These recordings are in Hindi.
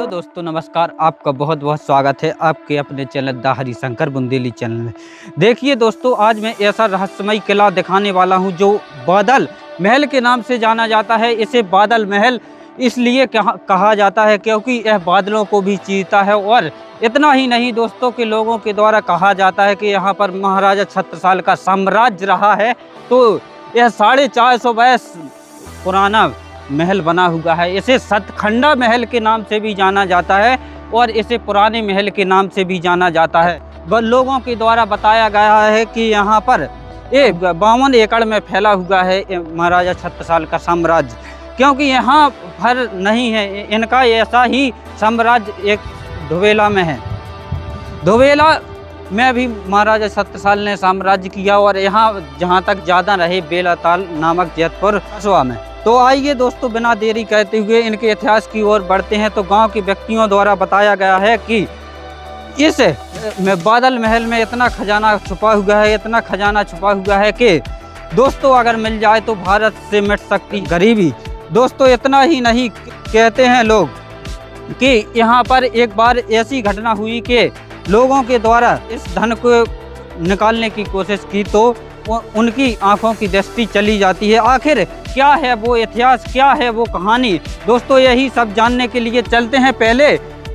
हेलो दोस्तों, नमस्कार। आपका बहुत बहुत स्वागत है आपके अपने channel the Harishankar Bundeli channel में। देखिए दोस्तों, आज मैं ऐसा रहस्यमय किला दिखाने वाला हूं जो बादल महल के नाम से जाना जाता है। इसे बादल महल इसलिए कहा जाता है क्योंकि यह बादलों को भी चीरता है। और इतना ही नहीं दोस्तों, के लोगों के द्वारा कहा जाता है कि यहाँ पर महाराजा छत्रसाल का साम्राज्य रहा है। तो यह 450 वर्ष पुराना महल बना हुआ है। इसे सतखंडा महल के नाम से भी जाना जाता है और इसे पुराने महल के नाम से भी जाना जाता है। लोगों के द्वारा बताया गया है कि यहाँ पर 52 एकड़ में फैला हुआ है महाराजा छत्रसाल का साम्राज्य, क्योंकि यहाँ भर नहीं है इनका ऐसा ही साम्राज्य एक धोबेला में है। धोबेला में भी महाराजा छत्रसाल ने साम्राज्य किया और यहाँ जहाँ तक ज़्यादा रहे बेलाताल नामक जैतपुर कस्बा में। तो आइए दोस्तों, बिना देरी करते हुए इनके इतिहास की ओर बढ़ते हैं। तो गांव के व्यक्तियों द्वारा बताया गया है कि इस बादल महल में इतना खजाना छुपा हुआ है, इतना खजाना छुपा हुआ है कि दोस्तों अगर मिल जाए तो भारत से मिट सकती गरीबी। दोस्तों इतना ही नहीं, कहते हैं लोग कि यहाँ पर एक बार ऐसी घटना हुई कि लोगों के द्वारा इस धन को निकालने की कोशिश की तो उनकी आंखों की दृष्टि चली जाती है। आखिर क्या है वो इतिहास, क्या है वो कहानी, दोस्तों यही सब जानने के लिए चलते हैं। पहले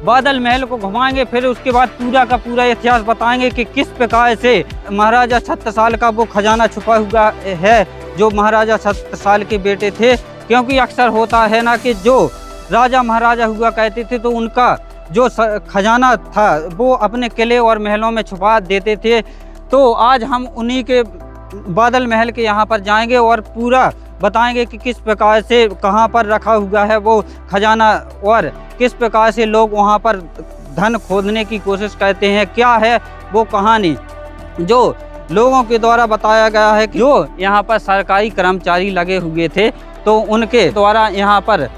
बादल महल को घुमाएंगे, फिर उसके बाद पूरा का पूरा इतिहास बताएंगे कि किस प्रकार से महाराजा छत्रसाल का वो खजाना छुपा हुआ है जो महाराजा छत्रसाल के बेटे थे। क्योंकि अक्सर होता है ना कि जो राजा महाराजा हुआ करते थे तो उनका जो खजाना था वो अपने किले और महलों में छुपा देते थे। तो आज हम उन्हीं के बादल महल के यहाँ पर जाएंगे और पूरा बताएंगे कि किस प्रकार से कहाँ पर रखा हुआ है वो खजाना और किस प्रकार से लोग वहाँ पर धन खोदने की कोशिश करते हैं। क्या है वो कहानी जो लोगों के द्वारा बताया गया है कि जो यहाँ पर सरकारी कर्मचारी लगे हुए थे तो उनके द्वारा यहाँ पर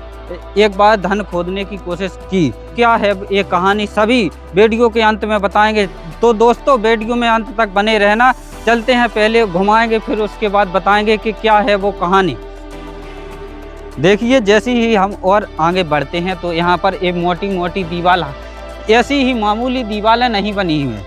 एक बार धन खोदने की कोशिश की। क्या है ये कहानी, सभी वीडियो के अंत में बताएंगे। तो दोस्तों वीडियो में अंत तक बने रहना। चलते हैं, पहले घुमाएंगे फिर उसके बाद बताएंगे कि क्या है वो कहानी। देखिए जैसे ही हम और आगे बढ़ते हैं तो यहाँ पर एक मोटी मोटी दीवार, ऐसी ही मामूली दीवारें नहीं बनी हुई,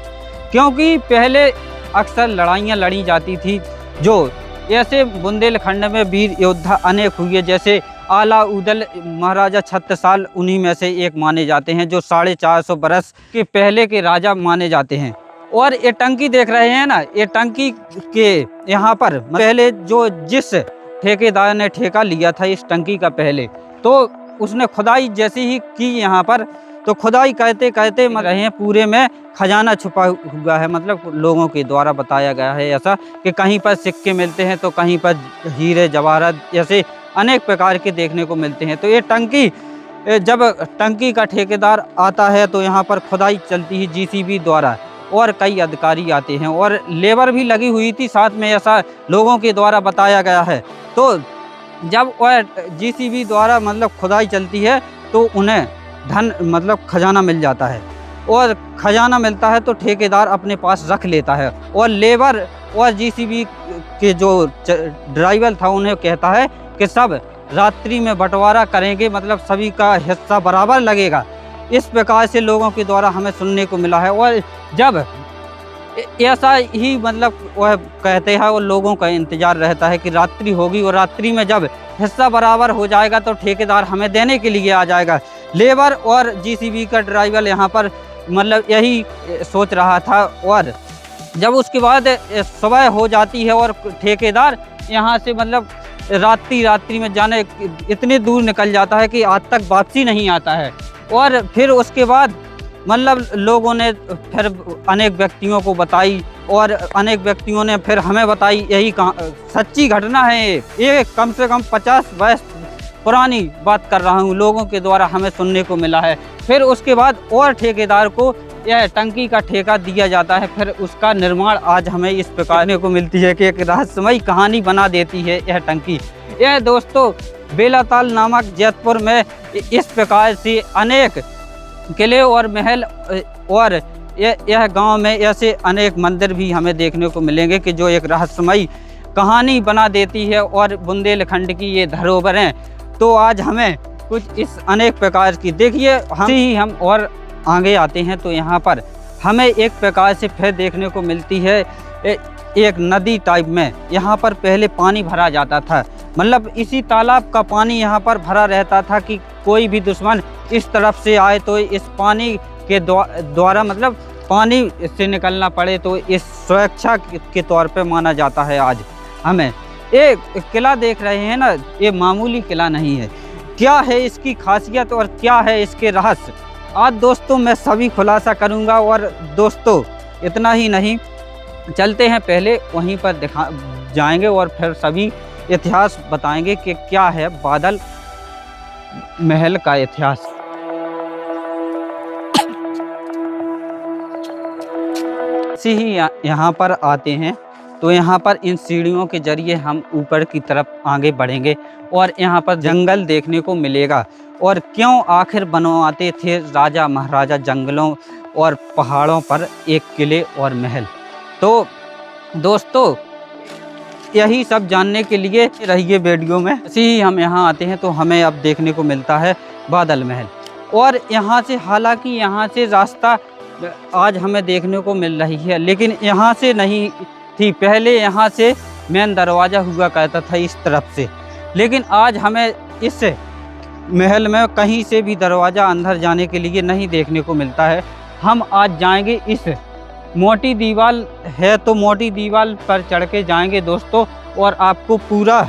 क्योंकि पहले अक्सर लड़ाइयाँ लड़ी जाती थी। जो ऐसे बुंदेलखंड में वीर योद्धा अनेक हुए, जैसे अलाउद्दीन महाराजा छत्रसाल उन्हीं में से एक माने जाते हैं, जो 450 बरस के पहले के राजा माने जाते हैं। और ये टंकी देख रहे हैं ना, ये टंकी के यहाँ पर पहले जो जिस ठेकेदार ने ठेका लिया था इस टंकी का पहले, तो उसने खुदाई जैसी ही की यहाँ पर, तो खुदाई करते करते रहे हैं पूरे में खजाना छुपा हुआ है। मतलब लोगों के द्वारा बताया गया है ऐसा कि कहीं पर सिक्के मिलते हैं तो कहीं पर हीरे जवाहरात ऐसे अनेक प्रकार के देखने को मिलते हैं। तो ये टंकी, जब टंकी का ठेकेदार आता है तो यहाँ पर खुदाई चलती है जीसीबी द्वारा और कई अधिकारी आते हैं और लेबर भी लगी हुई थी साथ में, ऐसा लोगों के द्वारा बताया गया है। तो जब वह जीसीबी द्वारा मतलब खुदाई चलती है तो उन्हें धन मतलब खजाना मिल जाता है और खजाना मिलता है तो ठेकेदार अपने पास रख लेता है और लेबर और जीसीबी के जो ड्राइवर था उन्हें कहता है कि सब रात्रि में बंटवारा करेंगे, मतलब सभी का हिस्सा बराबर लगेगा। इस प्रकार से लोगों के द्वारा हमें सुनने को मिला है। और जब ऐसा ही मतलब वह कहते हैं और लोगों का इंतजार रहता है कि रात्रि होगी और रात्रि में जब हिस्सा बराबर हो जाएगा तो ठेकेदार हमें देने के लिए आ जाएगा। लेबर और जीसीबी का ड्राइवर यहाँ पर मतलब यही सोच रहा था। और जब उसके बाद सुबह हो जाती है और ठेकेदार यहाँ से मतलब रात्रि में जाने इतनी दूर निकल जाता है कि आज तक वापसी नहीं आता है। और फिर उसके बाद मतलब लोगों ने फिर अनेक व्यक्तियों को बताई और अनेक व्यक्तियों ने फिर हमें बताई। यही सच्ची घटना है ये कम से कम 50 वर्ष पुरानी बात कर रहा हूँ, लोगों के द्वारा हमें सुनने को मिला है। फिर उसके बाद और ठेकेदार को यह टंकी का ठेका दिया जाता है। फिर उसका निर्माण आज हमें इस प्रकार को मिलती है कि एक रहस्यमय कहानी बना देती है यह टंकी। यह दोस्तों बेलाताल नामक जैतपुर में इस प्रकार से अनेक किले और महल और यह गांव में ऐसे अनेक मंदिर भी हमें देखने को मिलेंगे कि जो एक रहस्यमय कहानी बना देती है और बुंदेलखंड की ये धरोहर हैं। तो आज हमें कुछ इस अनेक प्रकार की। देखिए हम और आगे आते हैं तो यहाँ पर हमें एक प्रकार से फिर देखने को मिलती है एक नदी टाइप में। यहाँ पर पहले पानी भरा जाता था, मतलब इसी तालाब का पानी यहाँ पर भरा रहता था कि कोई भी दुश्मन इस तरफ से आए तो इस पानी के द्वारा मतलब पानी से निकलना पड़े, तो इस सुरक्षा के तौर पे माना जाता है। आज हमें एक किला देख रहे हैं ना, ये मामूली किला नहीं है। क्या है इसकी खासियत और क्या है इसके रहस्य, आज दोस्तों मैं सभी खुलासा करूंगा। और दोस्तों इतना ही नहीं, चलते हैं पहले वहीं पर जाएंगे और फिर सभी इतिहास बताएंगे कि क्या है बादल महल का इतिहास। ऐसे ही यहाँ पर आते हैं तो यहाँ पर इन सीढ़ियों के जरिए हम ऊपर की तरफ आगे बढ़ेंगे और यहाँ पर जंगल देखने को मिलेगा। और क्यों आखिर बनवाते थे राजा महाराजा जंगलों और पहाड़ों पर एक किले और महल। तो दोस्तों यही सब जानने के लिए रहिए वीडियो में। ऐसे ही हम यहाँ आते हैं तो हमें अब देखने को मिलता है बादल महल। और यहाँ से हालांकि यहाँ से रास्ता आज हमें देखने को मिल रही है, लेकिन यहाँ से नहीं थी, पहले यहाँ से मेन दरवाज़ा हुआ करता था इस तरफ से। लेकिन आज हमें इस महल में कहीं से भी दरवाज़ा अंदर जाने के लिए नहीं देखने को मिलता है। हम आज जाएंगे, इस मोटी दीवार है तो मोटी दीवार पर चढ़ के जाएंगे दोस्तों, और आपको पूरा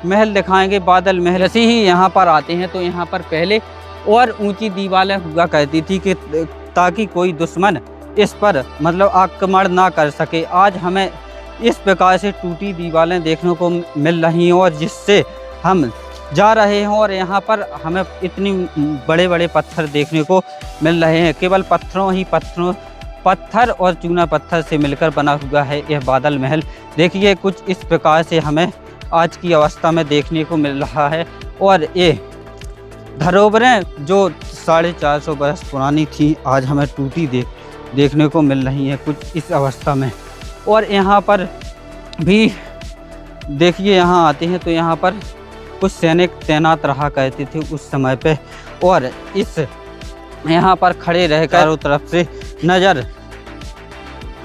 महल दिखाएंगे बादल महल। ऐसे ही यहाँ पर आते हैं तो यहाँ पर पहले और ऊंची दीवारें हुआ करती थी कि ताकि कोई दुश्मन इस पर मतलब आक्रमण ना कर सके। आज हमें इस प्रकार से टूटी दीवारें देखने को मिल रही हैं और जिससे हम जा रहे हैं। और यहाँ पर हमें इतनी बड़े बड़े पत्थर देखने को मिल रहे हैं, केवल पत्थर और चूना पत्थर से मिलकर बना हुआ है यह बादल महल। देखिए कुछ इस प्रकार से हमें आज की अवस्था में देखने को मिल रहा है। और ये धरोहरें जो 450 वर्ष पुरानी थी आज हमें टूटी देखने को मिल रही हैं कुछ इस अवस्था में। और यहाँ पर भी देखिए यहाँ आते हैं तो यहाँ पर कुछ सैनिक तैनात रहा करते थे उस समय पे, और इस यहाँ पर खड़े रहकर चारों तरफ से नज़र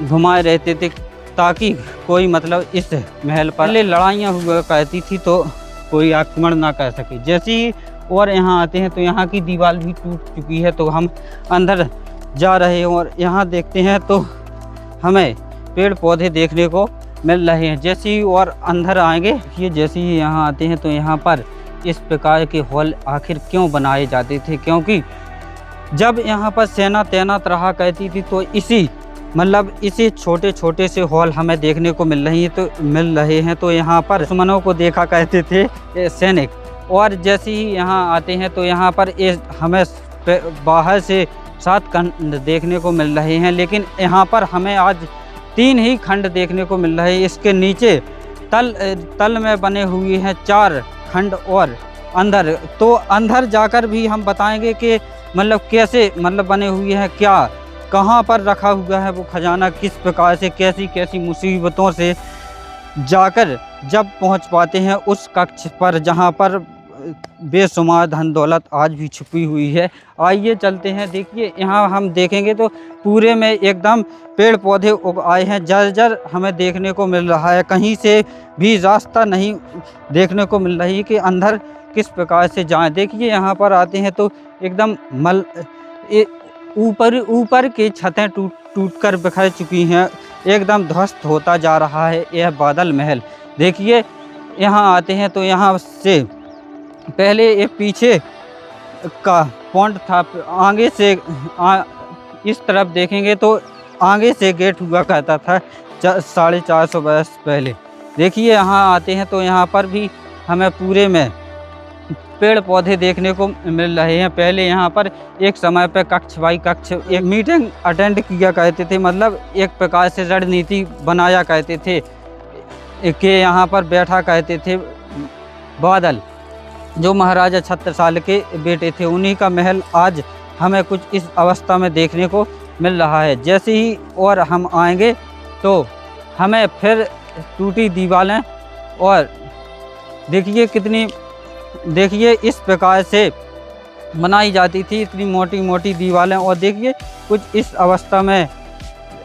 घुमाए रहते थे ताकि कोई मतलब इस महल पर लड़ाइयाँ हुआ करती थी तो कोई आक्रमण ना कर सके। जैसे ही और यहाँ आते हैं तो यहाँ की दीवार भी टूट चुकी है, तो हम अंदर जा रहे हैं और यहाँ देखते हैं तो हमें पेड़ पौधे देखने को मिल रहे हैं। जैसे ही और अंदर आएंगे, ये जैसे ही यहाँ आते हैं तो यहाँ पर इस प्रकार के हॉल आखिर क्यों बनाए जाते थे, क्योंकि जब यहाँ पर सेना तैनात रहा करती थी तो इसी छोटे छोटे से हॉल हमें देखने को मिल रहे हैं। तो यहाँ पर दुश्मनों को देखा करते थे सैनिक। और जैसे ही यहाँ आते हैं तो यहाँ पर हमें बाहर से 7 खंड देखने को मिल रहे हैं, लेकिन यहाँ पर हमें आज 3 ही खंड देखने को मिल रहे हैं। इसके नीचे तल में बने हुए हैं 4 खंड और अंदर, तो अंदर जाकर भी हम बताएंगे कि मतलब कैसे मतलब बने हुए हैं, क्या कहाँ पर रखा हुआ है वो खजाना, किस प्रकार से कैसी कैसी मुसीबतों से जाकर जब पहुँच पाते हैं उस कक्ष पर जहाँ पर बेशुमार धन दौलत आज भी छुपी हुई है। आइए चलते हैं। देखिए यहाँ हम देखेंगे तो पूरे में एकदम पेड़ पौधे उग आए हैं, जर्जर हमें देखने को मिल रहा है, कहीं से भी रास्ता नहीं देखने को मिल रही कि अंदर किस प्रकार से जाएं। देखिए यहाँ पर आते हैं तो एकदम ऊपर की छतें टूट कर बिखर चुकी हैं, एकदम ध्वस्त होता जा रहा है यह बादल महल। देखिए यहाँ आते हैं तो यहाँ से पहले ये पीछे का पॉइंट था, आगे से इस तरफ देखेंगे तो आगे से गेट हुआ करता था 450 वर्ष पहले। देखिए यहाँ आते हैं तो यहाँ पर भी हमें पूरे में पेड़ पौधे देखने को मिल रहे हैं। पहले यहाँ पर एक समय पर कक्ष बाई कक्ष एक मीटिंग अटेंड किया करते थे, मतलब एक प्रकार से रणनीति बनाया करते थे कि यहाँ पर बैठा करते थे बादल, जो महाराजा छत्रसाल के बेटे थे, उन्हीं का महल आज हमें कुछ इस अवस्था में देखने को मिल रहा है। जैसे ही और हम आएंगे तो हमें फिर टूटी दीवारें और देखिए कितनी देखिए इस प्रकार से बनाई जाती थी, इतनी मोटी मोटी दीवारें। और देखिए कुछ इस अवस्था में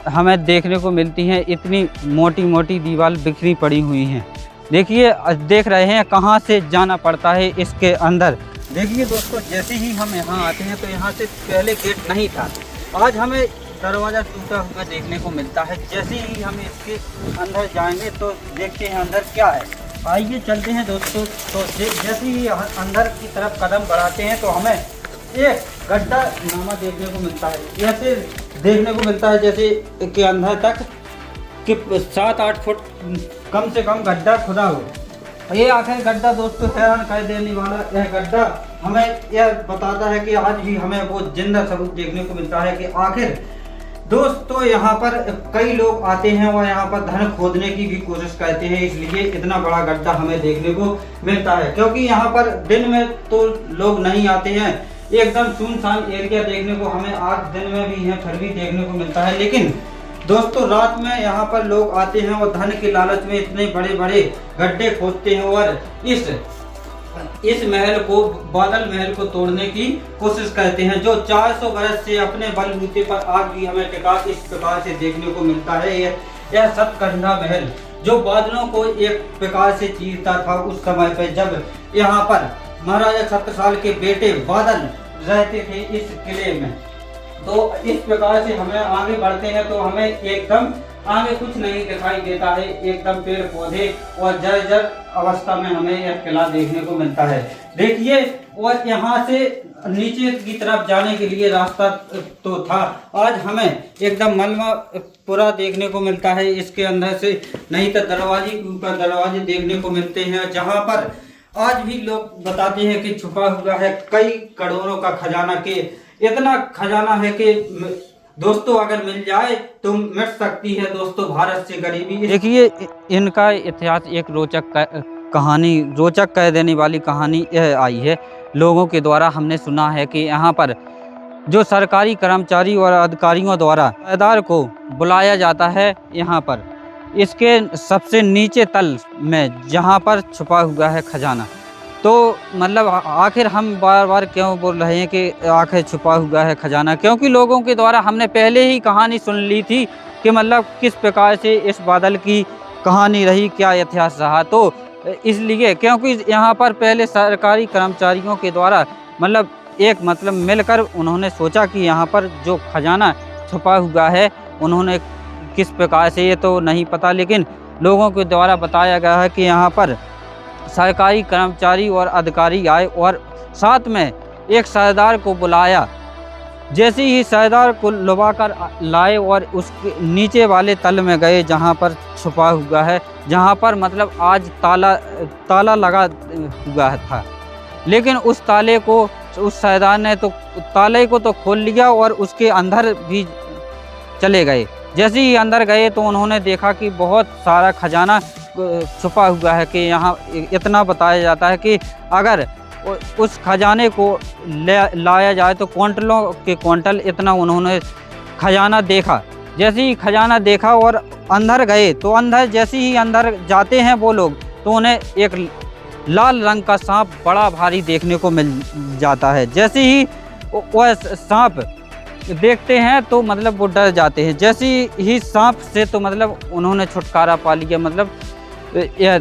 हमें देखने को मिलती हैं, इतनी मोटी मोटी दीवार बिखरी पड़ी हुई हैं। देखिए देख रहे हैं कहाँ से जाना पड़ता है इसके अंदर। देखिए दोस्तों, जैसे ही हम यहाँ आते हैं तो यहाँ से पहले गेट नहीं था, आज हमें दरवाज़ा टूटा हुआ देखने को मिलता है। जैसे ही हम इसके अंदर जाएंगे तो देखते हैं अंदर क्या है। आइए चलते हैं दोस्तों। तो जैसे ही अंदर की तरफ कदम बढ़ाते हैं तो हमें एक गड्ढा नामा देखने को मिलता है। ऐसे देखने को मिलता है जैसे कि अंदर तक कि 7-8 फुट कम से कम गड्ढा खुदा हो। ये आखिर गड्ढा दोस्तों हैरान कर देने वाला यह गड्ढा हमें यह बताता है कि आज भी हमें वो जिंदा सबूत देखने को मिलता है कि आखिर दोस्तों यहाँ पर कई लोग आते हैं और यहाँ पर धन खोदने की भी कोशिश करते हैं, इसलिए इतना बड़ा गड्ढा हमें देखने को मिलता है। क्योंकि यहाँ पर दिन में तो लोग नहीं आते हैं, एकदम सुनसान एरिया देखने को हमें आज दिन में भी है फिर भी देखने को मिलता है। लेकिन दोस्तों रात में यहाँ पर लोग आते हैं और धन के लालच में इतने बड़े बड़े गड्ढे खोदते हैं और इस महल को, बादल महल को तोड़ने की कोशिश करते हैं, जो 400 बरस से अपने बलबूते पर आज भी हमें टिका इस प्रकार से देखने को मिलता है। यह सतकंडा महल जो बादलों को एक प्रकार से चीरता था उस समय पर, जब यहाँ पर महाराजा छत्रसाल के बेटे बादल रहते थे इस किले में। तो इस प्रकार से हमें आगे बढ़ते हैं तो हमें एकदम आगे कुछ नहीं दिखाई देता है, एकदम पेड़ पौधे और जर्जर अवस्था में हमें यह किला देखने को मिलता है। देखिए, और यहाँ से नीचे की तरफ जाने के लिए रास्ता तो था, आज हमें एकदम मलबा पूरा देखने को मिलता है इसके अंदर से। नहीं तो दरवाजे के ऊपर दरवाजे देखने को मिलते हैं, जहाँ पर आज भी लोग बताते हैं कि छुपा हुआ है कई करोड़ों का खजाना। के इतना खजाना है कि दोस्तों अगर मिल जाए तो मिट सकती है दोस्तों भारत से गरीबी। देखिए इनका इतिहास एक रोचक कह देने वाली कहानी यह आई है लोगों के द्वारा। हमने सुना है कि यहाँ पर जो सरकारी कर्मचारी और अधिकारियों द्वारा सरदार को बुलाया जाता है, यहाँ पर इसके सबसे नीचे तल में जहाँ पर छुपा हुआ है खजाना। तो मतलब आखिर हम बार बार क्यों बोल रहे हैं कि आखिर छुपा हुआ है खजाना, क्योंकि लोगों के द्वारा हमने पहले ही कहानी सुन ली थी कि मतलब किस प्रकार से इस बादल की कहानी रही, क्या इतिहास रहा। तो इसलिए क्योंकि यहाँ पर पहले सरकारी कर्मचारियों के द्वारा मतलब मिलकर उन्होंने सोचा कि यहाँ पर जो खजाना छुपा हुआ है उन्होंने किस प्रकार से, ये तो नहीं पता, लेकिन लोगों के द्वारा बताया गया है कि यहाँ पर सरकारी कर्मचारी और अधिकारी आए और साथ में एक सरदार को बुलाया। जैसे ही सरदार को लुभाकर लाए और उसके नीचे वाले तल में गए जहाँ पर छुपा हुआ है, जहाँ पर मतलब आज ताला लगा हुआ था, लेकिन उस ताले को उस सरदार ने तो ताले को तो खोल लिया और उसके अंदर भी चले गए। जैसे ही अंदर गए तो उन्होंने देखा कि बहुत सारा खजाना छुपा हुआ है, कि यहाँ इतना बताया जाता है कि अगर उस खजाने को लाया जाए तो क्विंटलों के क्विंटल इतना उन्होंने खजाना देखा। जैसे ही खजाना देखा और अंदर गए तो अंदर जैसे ही अंदर जाते हैं वो लोग तो उन्हें एक लाल रंग का सांप बड़ा भारी देखने को मिल जाता है। जैसे ही वह सांप देखते हैं तो मतलब वो डर जाते हैं। जैसे ही सांप से तो मतलब उन्होंने छुटकारा पा लिया, मतलब यह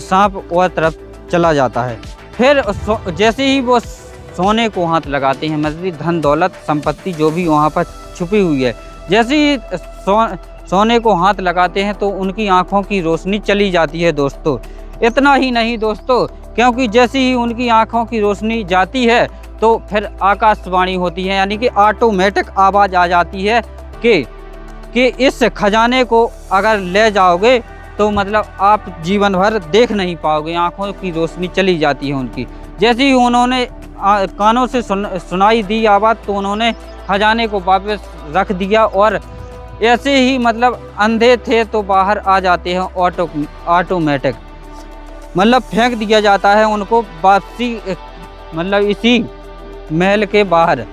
सांप वह तरफ चला जाता है। फिर जैसे ही वो सोने को हाथ लगाते हैं, मतलब धन दौलत संपत्ति जो भी वहाँ पर छुपी हुई है, जैसे ही सोने को हाथ लगाते हैं तो उनकी आँखों की रोशनी चली जाती है दोस्तों। इतना ही नहीं दोस्तों, क्योंकि जैसे ही उनकी आँखों की रोशनी जाती है तो फिर आकाशवाणी होती है, यानी कि ऑटोमेटिक आवाज़ आ जाती है कि इस खजाने को अगर ले जाओगे तो मतलब आप जीवन भर देख नहीं पाओगे, आँखों की रोशनी चली जाती है उनकी। जैसे ही उन्होंने कानों से सुनाई दी आवाज़ तो उन्होंने खजाने को वापस रख दिया और ऐसे ही मतलब अंधे थे तो बाहर आ जाते हैं ऑटोमेटिक, मतलब फेंक दिया जाता है उनको वापसी, मतलब इसी महल के बाहर।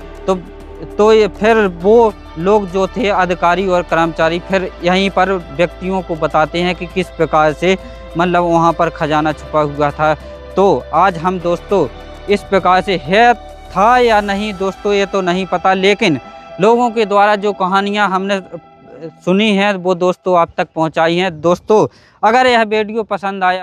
तो ये फिर वो लोग जो थे अधिकारी और कर्मचारी फिर यहीं पर व्यक्तियों को बताते हैं कि किस प्रकार से मतलब वहाँ पर खजाना छुपा हुआ था। तो आज हम दोस्तों इस प्रकार से है था या नहीं दोस्तों ये तो नहीं पता, लेकिन लोगों के द्वारा जो कहानियाँ हमने सुनी हैं वो दोस्तों आप तक पहुँचाई हैं। दोस्तों अगर यह वीडियो पसंद आया